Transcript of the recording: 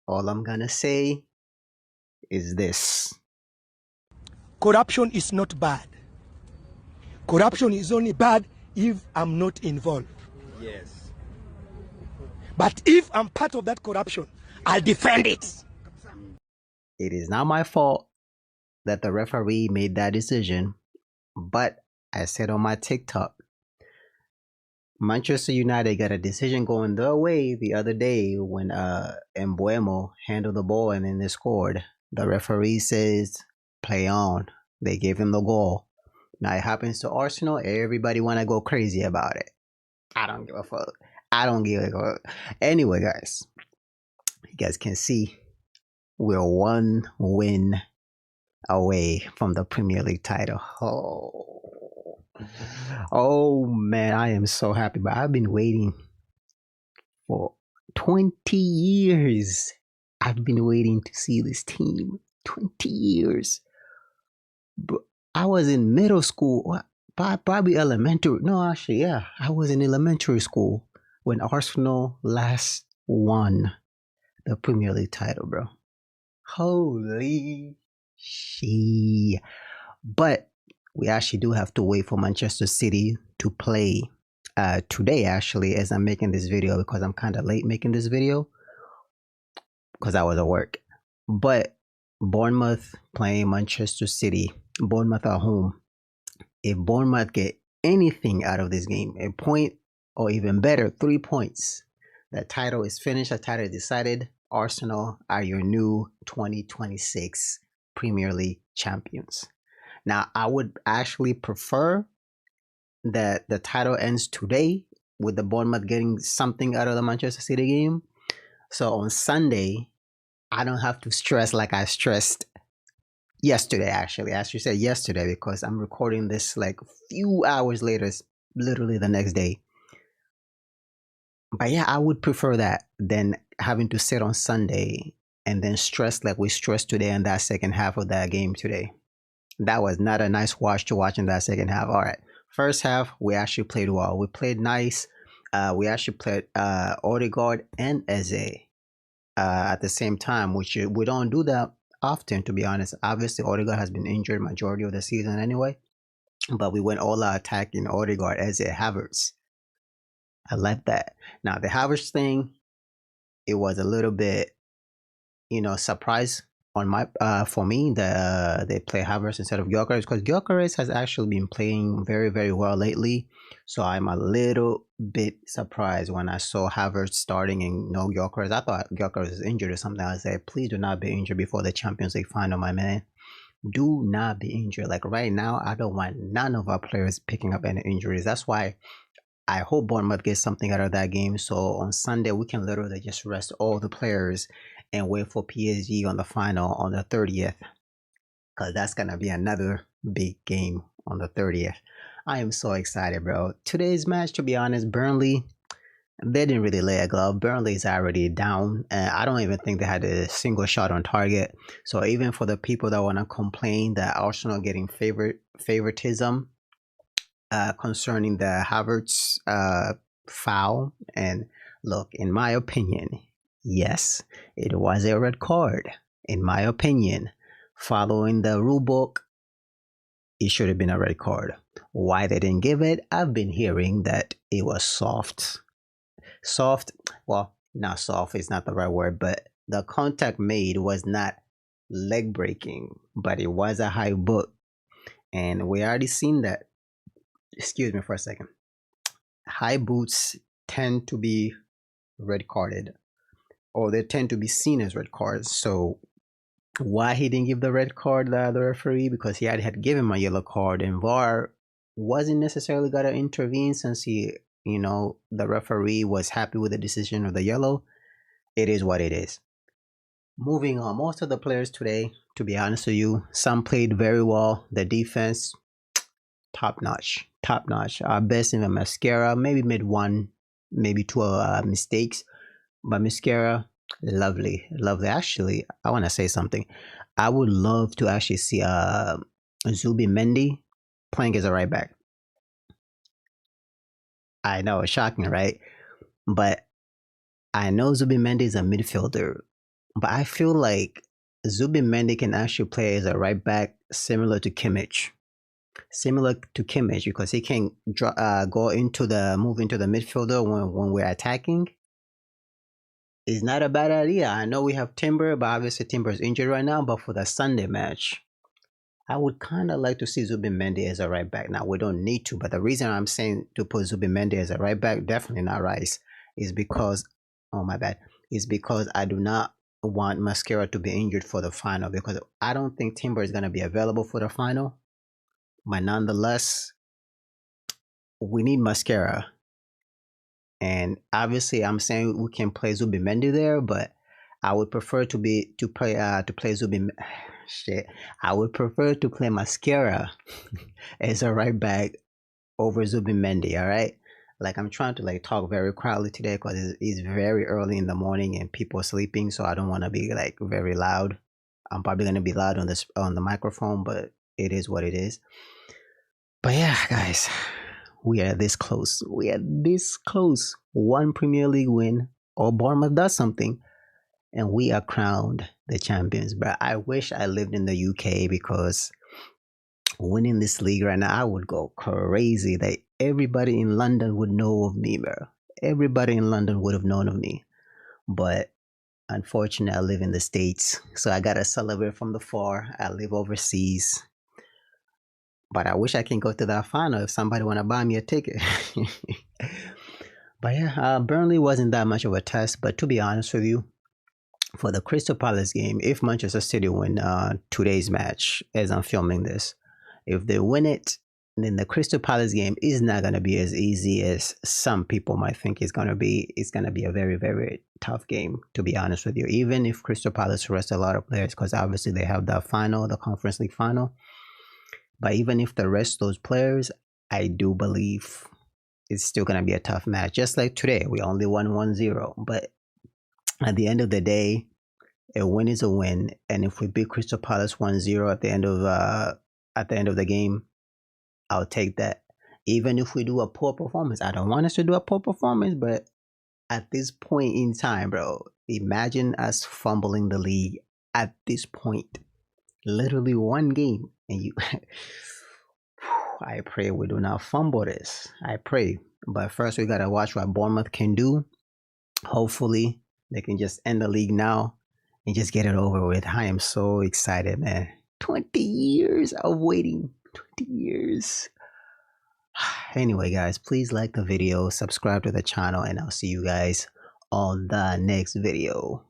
All I'm gonna say is this. Corruption is not bad. Corruption is only bad if I'm not involved. Yes. But if I'm part of that corruption, I'll defend it. It is not my fault that the referee made that decision, but I said on my TikTok, Manchester United got a decision going their way the other day when Embuemo handled the ball and then they scored. The referee says, play on. They gave him the goal. Now it happens to Arsenal. Everybody want to go crazy about it. I don't give a fuck. I don't give a fuck. Anyway, guys, you guys can see we're one win away from the Premier League title. Oh man, I am so happy. But I've been waiting for 20 years. I've been waiting to see this team. 20 years. But I was in middle school, probably elementary. No, actually, yeah, I was in elementary school when Arsenal last won the Premier League title, bro. Holy shit. But we actually do have to wait for Manchester City to play today, actually, as I'm making this video, because I'm kind of late making this video because I was at work. But Bournemouth playing Manchester City, Bournemouth at home. If Bournemouth get anything out of this game, a point or even better, 3 points, the title is finished, the title is decided. Arsenal are your new 2026 Premier League champions. Now, I would actually prefer that the title ends today with the Bournemouth getting something out of the Manchester City game. So on Sunday, I don't have to stress like I stressed yesterday, actually. As you said, yesterday, because I'm recording this like a few hours later, it's literally the next day. But yeah, I would prefer that than having to sit on Sunday and then stress like we stressed today in that second half of that game today. That was not a nice watch to watch in that second half. All right. First half, we actually played well. We played nice. We actually played Odegaard and Eze at the same time, which we don't do that often, to be honest. Obviously, Odegaard has been injured majority of the season anyway, but we went all out attacking Odegaard, Eze, Havertz. I like that. Now, the Havertz thing, it was a little bit, surprise on my for me that they play Havertz instead of Gyökeres, because Gyökeres has actually been playing very, very well lately. So I'm a little bit surprised when I saw Havertz starting and no Gyökeres. I thought Gyökeres was injured or something. I said, please do not be injured before the Champions League final, my man. Do not be injured. Like right now, I don't want none of our players picking up any injuries. That's why I hope Bournemouth gets something out of that game. So on Sunday, we can literally just rest all the players and wait for PSG on the final on the 30th. Because that's going to be another big game on the 30th. I am so excited, bro. Today's match, to be honest, Burnley, they didn't really lay a glove. Burnley's already down. And I don't even think they had a single shot on target. So even for the people that want to complain that Arsenal getting favoritism, concerning the Havertz foul. And look, in my opinion, yes, it was a red card. In my opinion, following the rule book, it should have been a red card. Why they didn't give it? I've been hearing that it was soft. Soft, well, not soft is not the right word, but the contact made was not leg breaking, but it was a high boot. And we already seen that. Excuse me for a second. High boots tend to be red carded, or they tend to be seen as red cards. So why he didn't give the red card, the other referee? Because he had given him a yellow card, and VAR wasn't necessarily gonna intervene since the referee was happy with the decision of the yellow. It is what it is. Moving on, most of the players today, to be honest with you, some played very well. The defense, top notch, top notch. Our best in the Mascara, maybe made one, maybe two mistakes, but Mascara, lovely, lovely. Actually, I want to say something. I would love to actually see Zubi Mendy playing as a right back. I know, shocking, right? But I know Zubi Mendy is a midfielder. but I feel like Zubimendi can actually play as a right back, similar to Kimmich, because he can go into the move into the midfielder when we're attacking. It's not a bad idea. I know we have Timber, but obviously Timber is injured right now. But for the Sunday match, I would kind of like to see Zubimendi as a right back. Now we don't need to, but the reason I'm saying to put Zubimendi as a right back, definitely not Rice, is because, oh my bad, is because I do not want Mascara to be injured for the final, because I don't think Timber is going to be available for the final. But nonetheless, we need Mascara, and obviously I'm saying we can play Zubimendi there, but I would prefer to play Zubi. Shit, I would prefer to play Mascara as a right back over Zubimendi. All right, like I'm trying to like talk very quietly today because it's very early in the morning and people are sleeping, so I don't want to be like very loud. I'm probably gonna be loud on the microphone, but it is what it is. But yeah, guys, we are this close. We are this close. One Premier League win or Bournemouth does something, and we are crowned the champions. But I wish I lived in the UK, because winning this league right now, I would go crazy. That everybody in London would know of me, bro. Everybody in London would have known of me. But unfortunately, I live in the States, so I gotta celebrate from the far. I live overseas. But I wish I can go to that final if somebody wanna buy me a ticket. But yeah, Burnley wasn't that much of a test. But to be honest with you, for the Crystal Palace game, if Manchester City win today's match, as I'm filming this, if they win it, then the Crystal Palace game is not going to be as easy as some people might think it's going to be. It's going to be a very, very tough game, to be honest with you. Even if Crystal Palace rest a lot of players, because obviously they have the Conference League final. But even if they rest those players, I do believe it's still going to be a tough match. Just like today, we only won 1-0. But at the end of the day, a win is a win, and if we beat Crystal Palace 1-0 at the end of the game, I'll take that. Even if we do a poor performance, I don't want us to do a poor performance, but at this point in time, bro, imagine us fumbling the league at this point. Literally one game, and you. I pray we do not fumble this. I pray, but first we gotta watch what Bournemouth can do. Hopefully, they can just end the league now and just get it over with. I am so excited, man. 20 years of waiting. 20 years. Anyway, guys, please like the video, subscribe to the channel, and I'll see you guys on the next video.